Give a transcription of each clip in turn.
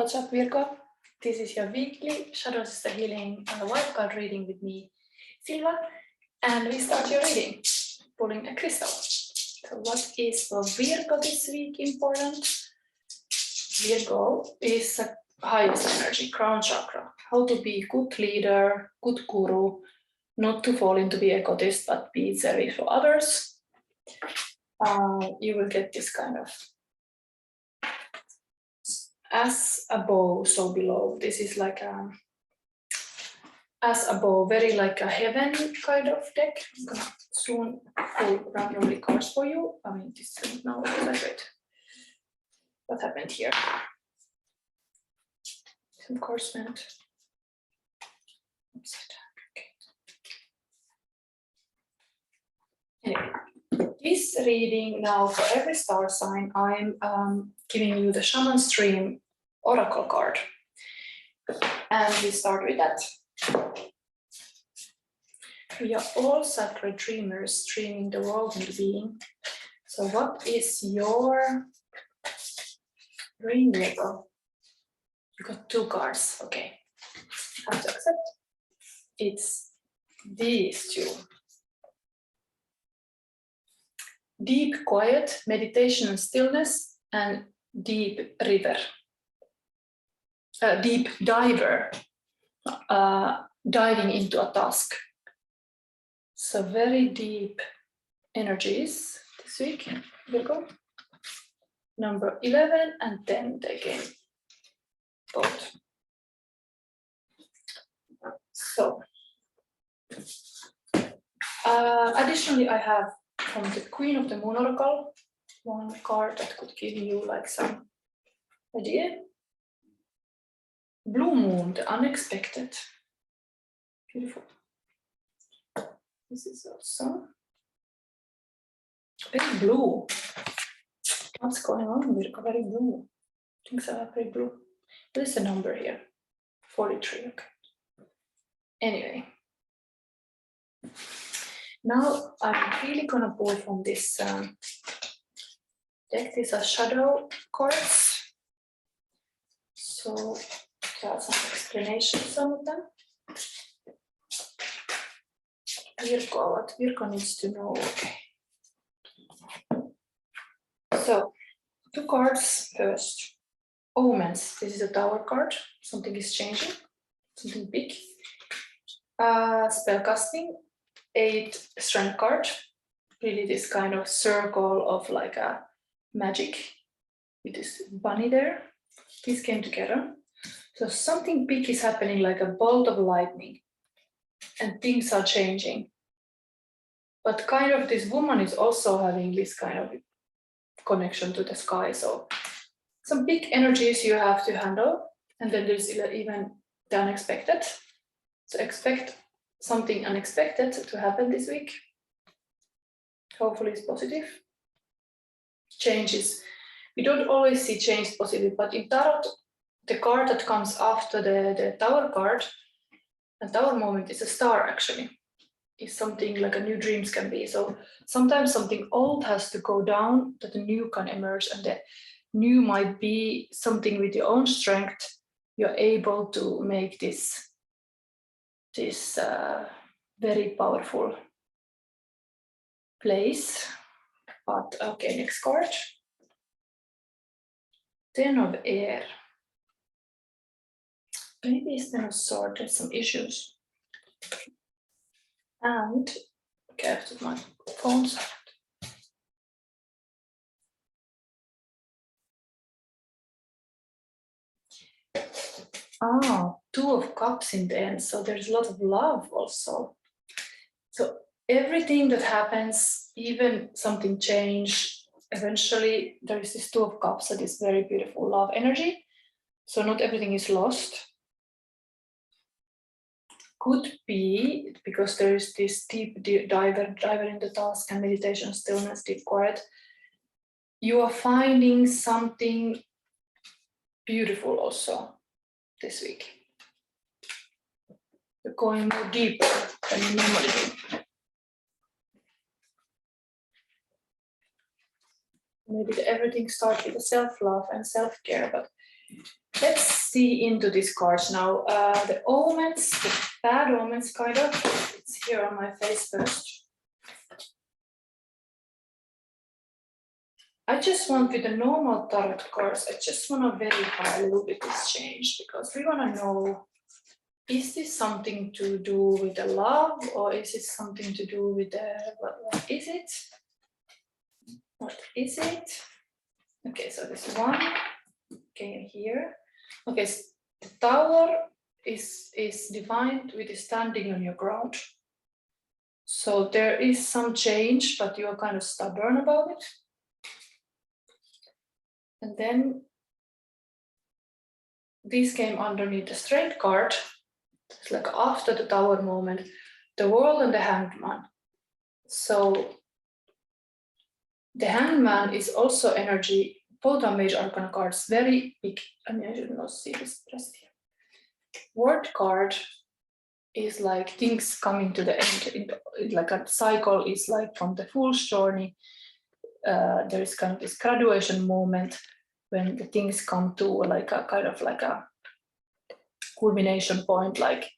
What's up, Virgo? This is your weekly ShadowSisterHealing wild card reading with me, Silva, and we start your reading pulling a crystal. So what is for Virgo this week important? Virgo is a highest energy, crown chakra. How to be good leader, good guru, not to fall into be egotist, but be service for others. You will get this kind of as above, so below. This is like as above, very like a heaven kind of deck. I'm gonna soon pull randomly cards for you. I mean, this is now wait. What happened here? Some cards went upside down. Okay. Anyway, this reading now for every star sign, I'm giving you the Shaman Stream Oracle card. And we start with that. We are all sacred dreamers streaming the world into being. So what is your dream, Virgo? You got two cards, okay. Have to accept. It's these two. Deep quiet, meditation and stillness, and deep river. Deep diver, diving into a task. So very deep energies this week, Virgo. Number 11 and 10, they came both. So, additionally, I have from the Queen of the Moon Oracle, one card that could give you like some idea. Blue Moon, the unexpected. Beautiful. This is also very blue. What's going on, Virgo? Very blue. Things are very blue. What is the number here? 43, okay. Anyway. Now I'm really gonna pull from this deck. These are shadow cards. So there are some explanations, some of them. Virgo, what Virgo needs to know. Okay. So, two cards first. Omens. This is a Tower card. Something is changing. Something big. Spellcasting. 8 Strength card. Really this kind of circle of like a magic with this bunny there. These came together. So something big is happening, like a bolt of lightning. And things are changing. But kind of this woman is also having this kind of connection to the sky. So some big energies you have to handle. And then there's even the unexpected. So expect something unexpected to happen this week. Hopefully it's positive. Changes. We don't always see change positive, but in Tarot, the card that comes after the Tower card, and Tower moment is a star actually. Is something like a new dreams can be. So sometimes something old has to go down that the new can emerge, and the new might be something with your own strength. You're able to make this very powerful place. But okay, next card. 10 of Air. Maybe it's Ten of Swords, there's some issues. And okay, I have to put my phone silent. Two of Cups in the end, so there's a lot of love also. So everything that happens, even something change, eventually there is this Two of Cups that is very beautiful love energy. So not everything is lost. Could be because there is this deep diver in the task and meditation, stillness, deep quiet. You are finding something beautiful also this week. You're going more deeper than you normally do. Maybe everything starts with self-love and self-care, but Let's see into these cards now. The omens, the bad omens, kind of. It's here on my face first. I just want, with the normal tarot cards, I just want to verify a little bit this change, because we want to know, is this something to do with the love, or is it something to do with the, what is it? What is it? Okay, so this one came here. Okay, so the Tower is defined with standing on your ground. So there is some change, but you are kind of stubborn about it. And then this came underneath the Strength card. It's like after the Tower moment, the World and the Hanged Man. So the Hanged Man is also energy, both are major arcana cards, very big. I mean, I should not see this pressed here. Word card is like things coming to the end, like a cycle is like from the fool's journey. There is kind of this graduation moment when the things come to like a kind of like a culmination point, like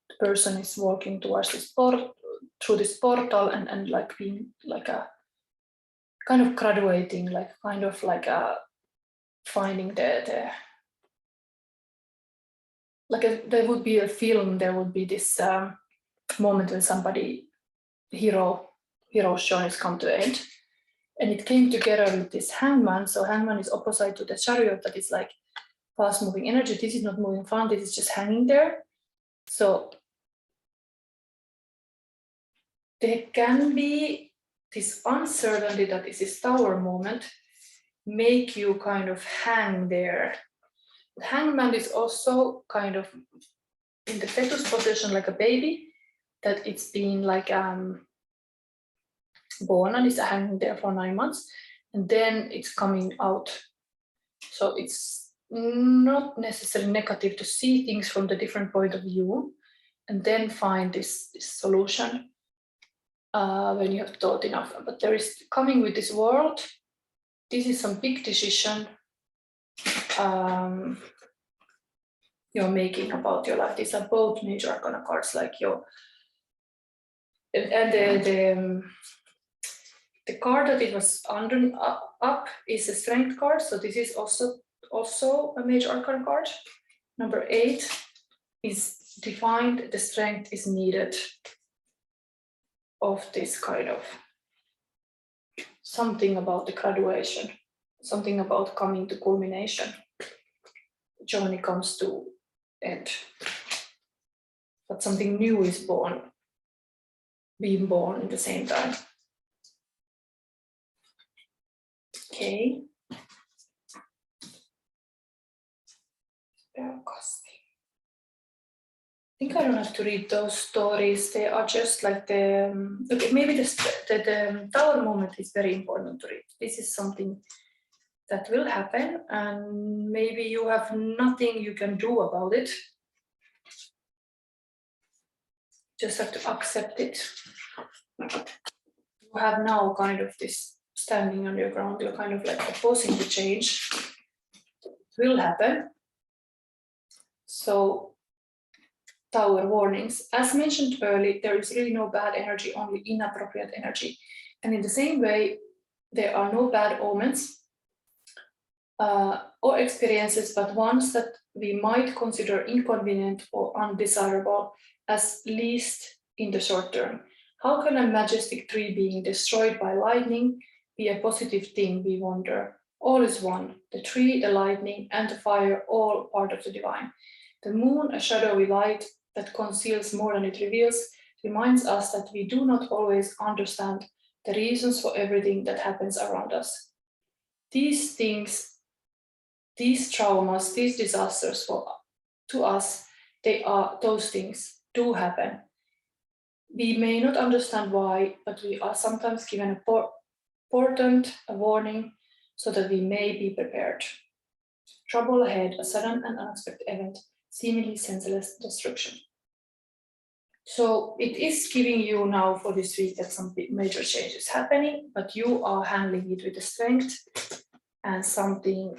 the person is walking towards this through this portal and like being like a kind of graduating, like kind of like a finding the like there would be a film, there would be this moment when somebody hero's journeys come to end, and it came together with this Hangman. So Hangman is opposite to the Chariot, that is like fast moving energy. This is not moving fun, this is just hanging there. So there can be this uncertainty that is this Tower moment make you kind of hang there. The Hangman is also kind of in the fetus position, like a baby, that it's been like born and is hanging there for 9 months, and then it's coming out. So it's not necessarily negative to see things from the different point of view and then find this solution when you have thought enough. But there is coming with this world, this is some big decision you're making about your life. These are both major arcana cards, like your and the card that it was under up is a Strength card. So this is also a major arcana card. Number 8 is defined. The strength is needed of this kind of something about the graduation, something about coming to culmination. The journey comes to end, but something new is being born at the same time. Okay. I think I don't have to read those stories. They are just like the okay, maybe the Tower moment is very important to read. This is something that will happen, and maybe you have nothing you can do about it. Just have to accept it. You have now kind of this standing on your ground. You're kind of like opposing the change. It will happen. So, Tower warnings. As mentioned earlier, there is really no bad energy, only inappropriate energy. And in the same way, there are no bad omens or experiences, but ones that we might consider inconvenient or undesirable, as least in the short term. How can a majestic tree being destroyed by lightning be a positive thing, we wonder? All is one, the tree, the lightning, and the fire, all part of the divine. The moon, a shadowy light that conceals more than it reveals, reminds us that we do not always understand the reasons for everything that happens around us. These things, these traumas, these disasters to us, those things do happen. We may not understand why, but we are sometimes given a warning so that we may be prepared. Trouble ahead, a sudden and unexpected event, seemingly senseless destruction. So it is giving you now for this week that some major change is happening, but you are handling it with the strength and something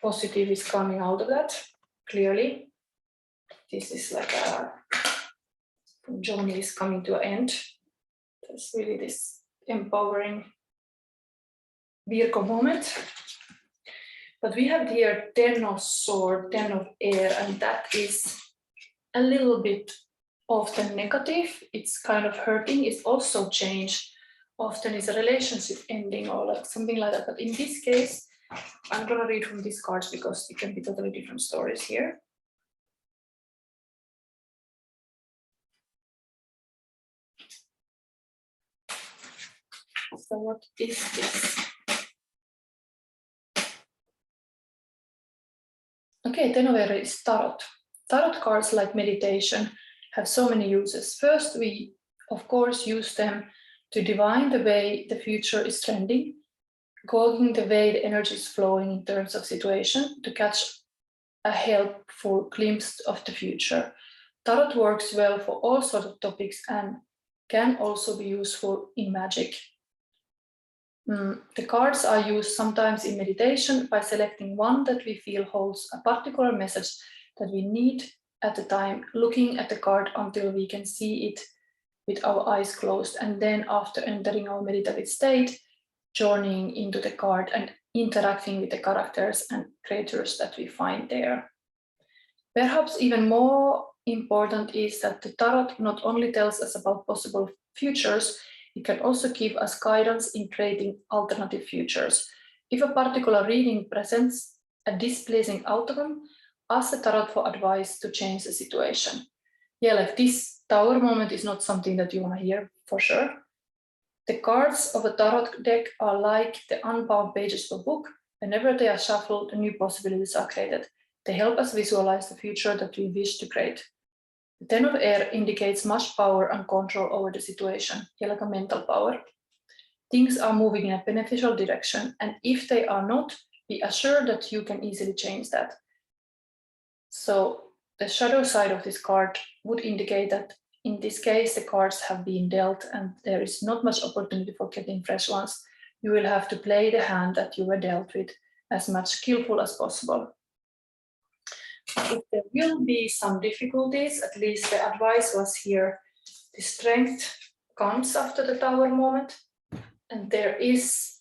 positive is coming out of that, clearly. This is like a journey is coming to an end. There's really this empowering Virgo moment. But we have here 10 of Swords, 10 of Air, and that is a little bit often negative. It's kind of hurting. It's also change. Often is a relationship ending or like something like that. But in this case, I'm gonna read from these cards because it can be totally different stories here. So what is this? Okay, Ten of Air is Tarot. Tarot cards, like meditation, have so many uses. First, we, of course, use them to divine the way the future is trending, gauging the way the energy is flowing in terms of situation to catch a helpful glimpse of the future. Tarot works well for all sorts of topics and can also be useful in magic. The cards are used sometimes in meditation by selecting one that we feel holds a particular message that we need at the time, looking at the card until we can see it with our eyes closed, and then after entering our meditative state, journeying into the card and interacting with the characters and creatures that we find there. Perhaps even more important is that the tarot not only tells us about possible futures, it can also give us guidance in creating alternative futures. If a particular reading presents a displeasing outcome, ask the tarot for advice to change the situation. Yeah, like this Tower moment is not something that you want to hear for sure. The cards of a tarot deck are like the unbound pages of a book. Whenever they are shuffled, new possibilities are created. They help us visualize the future that we wish to create. The Ten of Air indicates much power and control over the situation, like a mental power. Things are moving in a beneficial direction, and if they are not, be assured that you can easily change that. So the shadow side of this card would indicate that in this case, the cards have been dealt and there is not much opportunity for getting fresh ones. You will have to play the hand that you were dealt with as much skillful as possible. If there will be some difficulties, at least the advice was here, the strength comes after the Tower moment, and there is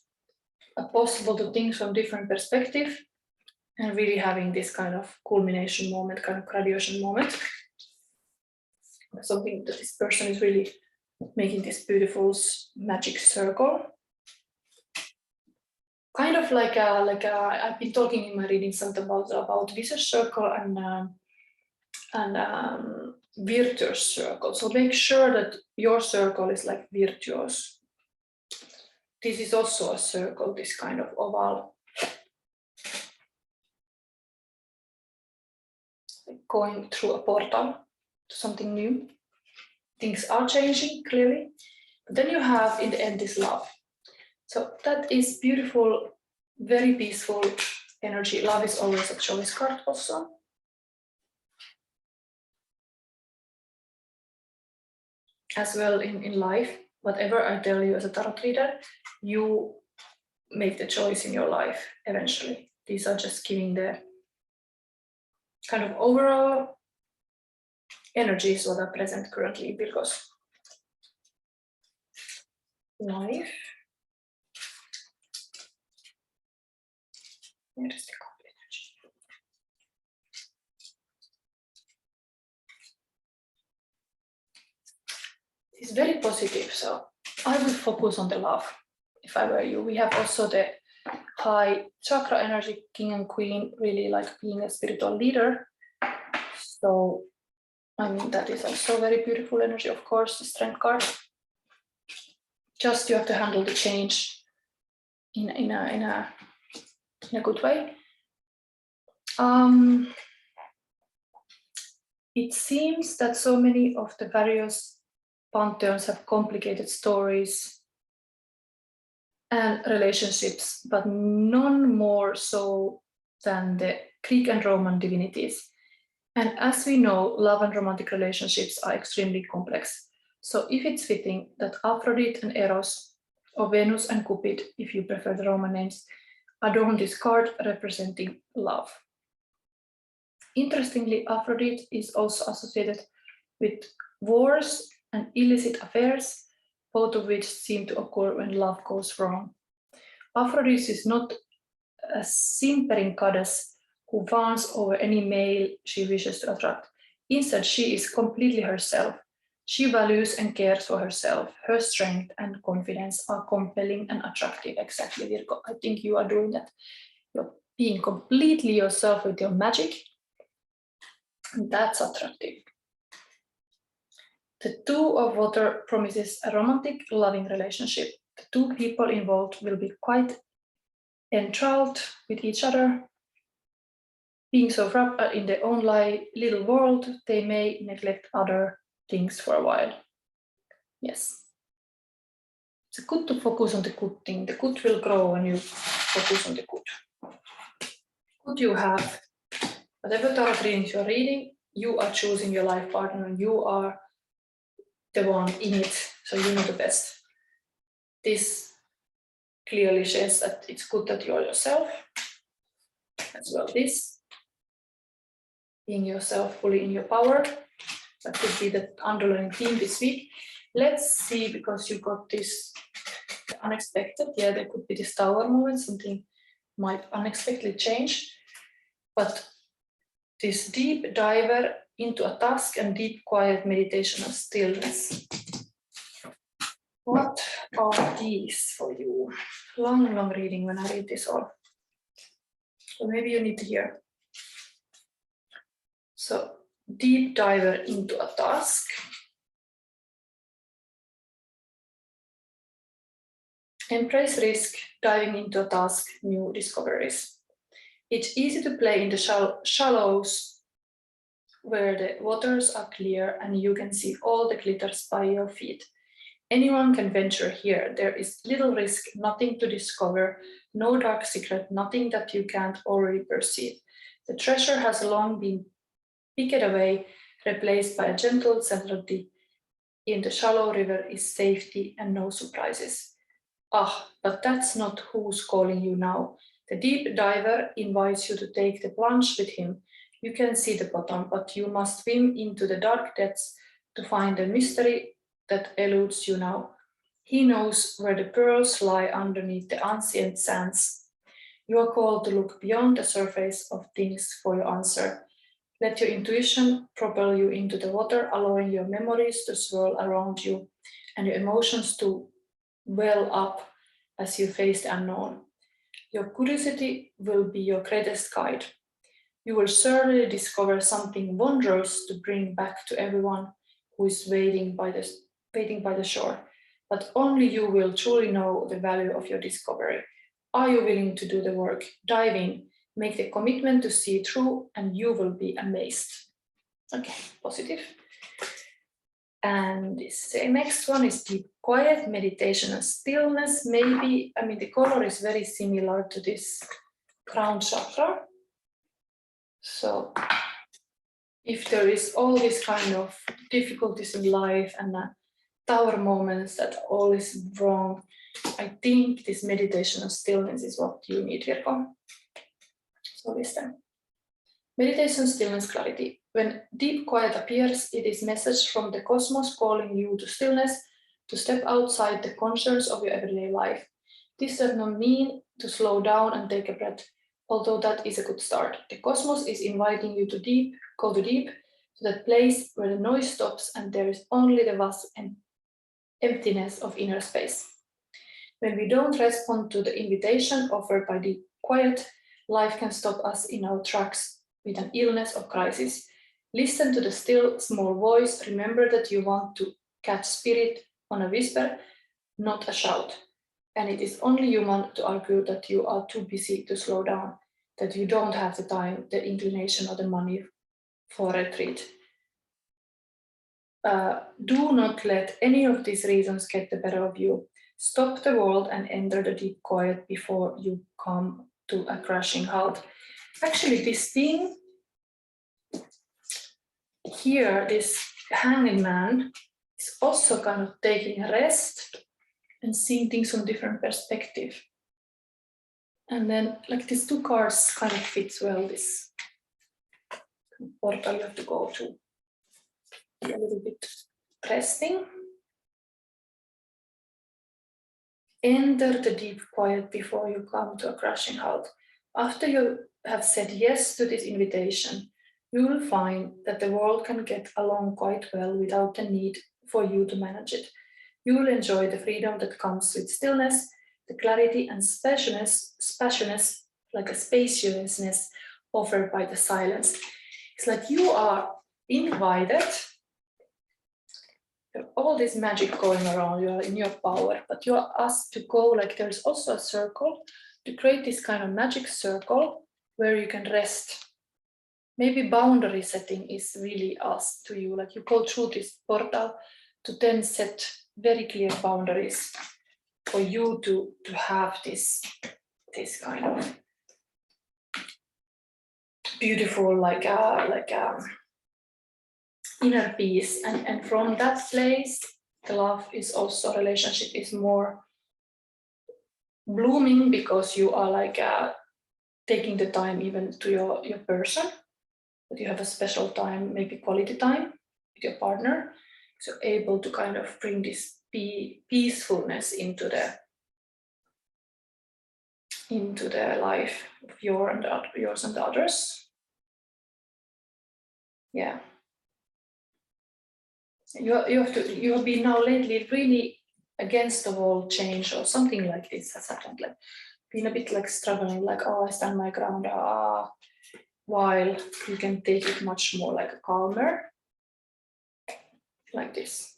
a possible to think from different perspective and really having this kind of culmination moment, kind of graduation moment. Something that this person is really making this beautiful magic circle. Kind of like I've been talking in my reading something about vicious circle and virtuous circle. So make sure that your circle is like virtuous. This is also a circle, this kind of oval. Like going through a portal to something new. Things are changing clearly. But then you have in the end this love. So that is beautiful, very peaceful energy. Love is always a choice card also. As well in life, whatever I tell you as a tarot reader, you make the choice in your life eventually. These are just giving the kind of overall energies that are present currently in Virgo's life. Where is the complete energy? It's very positive, so I will focus on the love if I were you. We have also the high chakra energy, king and queen, really like being a spiritual leader. So, I mean, that is also very beautiful energy, of course, the strength card. Just you have to handle the change in a good way. It seems that so many of the various pantheons have complicated stories and relationships, but none more so than the Greek and Roman divinities. And as we know, love and romantic relationships are extremely complex. So if it's fitting that Aphrodite and Eros, or Venus and Cupid, if you prefer the Roman names, adorn this card representing love. Interestingly, Aphrodite is also associated with wars and illicit affairs, both of which seem to occur when love goes wrong. Aphrodite is not a simpering goddess who fawns over any male she wishes to attract. Instead, she is completely herself. She values and cares for herself. Her strength and confidence are compelling and attractive. Exactly, Virgo. I think you are doing that. You're being completely yourself with your magic. And that's attractive. The Two of Water promises a romantic, loving relationship. The two people involved will be quite enthralled with each other. Being so wrapped in their own little world, they may neglect other things for a while. Yes. It's good to focus on the good thing. The good will grow when you focus on the good. Good you have. Whatever tarot readings you're reading, you are choosing your life partner and you are the one in it, so you know the best. This clearly says that it's good that you're yourself. As well, this. Being yourself fully in your power. That could be the underlying theme this week. Let's see, because you got this unexpected. Yeah, there could be this tower moment, something might unexpectedly change. But this deep diver into a task and deep quiet meditation of stillness. What are these for you? Long, long reading when I read this all. So maybe you need to hear. So, deep diver into a task. Embrace risk, diving into a task, new discoveries. It's easy to play in the shallows where the waters are clear and you can see all the glitters by your feet. Anyone can venture here. There is little risk, nothing to discover, no dark secret, nothing that you can't already perceive. The treasure has long been picked away, replaced by a gentle certainty. In the shallow river is safety and no surprises. Ah, but that's not who's calling you now. The deep diver invites you to take the plunge with him. You can see the bottom, but you must swim into the dark depths to find the mystery that eludes you now. He knows where the pearls lie underneath the ancient sands. You are called to look beyond the surface of things for your answer. Let your intuition propel you into the water, allowing your memories to swirl around you and your emotions to well up as you face the unknown. Your curiosity will be your greatest guide. You will certainly discover something wondrous to bring back to everyone who is waiting by the shore. But only you will truly know the value of your discovery. Are you willing to do the work? Dive in, make the commitment to see it through, and you will be amazed. Okay, positive. And this next one is deep quiet, meditation and stillness. Maybe, the color is very similar to this crown chakra. So if there is all these kind of difficulties in life and tower moments that all is wrong, I think this meditation and stillness is what you need, Virgo. So listen. Meditation, stillness, clarity. When deep quiet appears, it is a message from the cosmos calling you to stillness, to step outside the concerns of your everyday life. This does not mean to slow down and take a breath, although that is a good start. The cosmos is inviting you to go to deep, to that place where the noise stops and there is only the vast and emptiness of inner space. When we don't respond to the invitation offered by deep quiet, life can stop us in our tracks with an illness or crisis. Listen to the still, small voice. Remember that you want to catch spirit on a whisper, not a shout. And it is only human to argue that you are too busy to slow down, that you don't have the time, the inclination, or the money for a retreat. Do not let any of these reasons get the better of you. Stop the world and enter the deep quiet before you come to a crashing halt. Actually, this thing here, this hanging man, is also kind of taking a rest and seeing things from a different perspective. And then like these two cards kind of fits well this portal you have to go to. A little bit resting. Enter the deep quiet before you come to a crashing halt. After you have said yes to this invitation, you will find that the world can get along quite well without the need for you to manage it. You will enjoy the freedom that comes with stillness, the clarity and spaciousness, like a spaciousness offered by the silence. It's like you are invited. All this magic going around, you are in your power, but you are asked to go, like there's also a circle, to create this kind of magic circle where you can rest. Maybe boundary setting is really asked to you, like you go through this portal to then set very clear boundaries for you to have this kind of beautiful, like inner peace, and from that place the love is also, relationship is more blooming because you are like taking the time even to your person, that you have a special time, maybe quality time with your partner, so able to kind of bring this peacefulness into the life of yours and others. Yeah. You have been now lately really against the wall change or something like this has happened, like been a bit like struggling, like, oh, I stand my ground, while you can take it much more like a calmer, like this.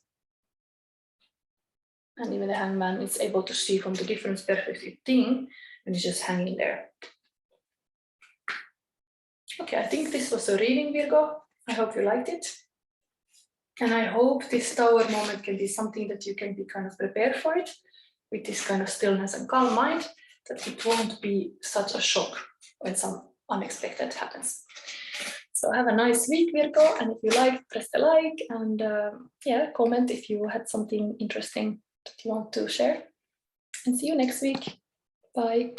And even the hangman is able to see from the different perspective thing and it's just hanging there. Okay, I think this was a reading, Virgo. I hope you liked it. And I hope this tower moment can be something that you can be kind of prepared for it with this kind of stillness and calm mind, that it won't be such a shock when some unexpected happens. So have a nice week, Virgo, and if you like, press the like and yeah, comment if you had something interesting that you want to share. And see you next week. Bye.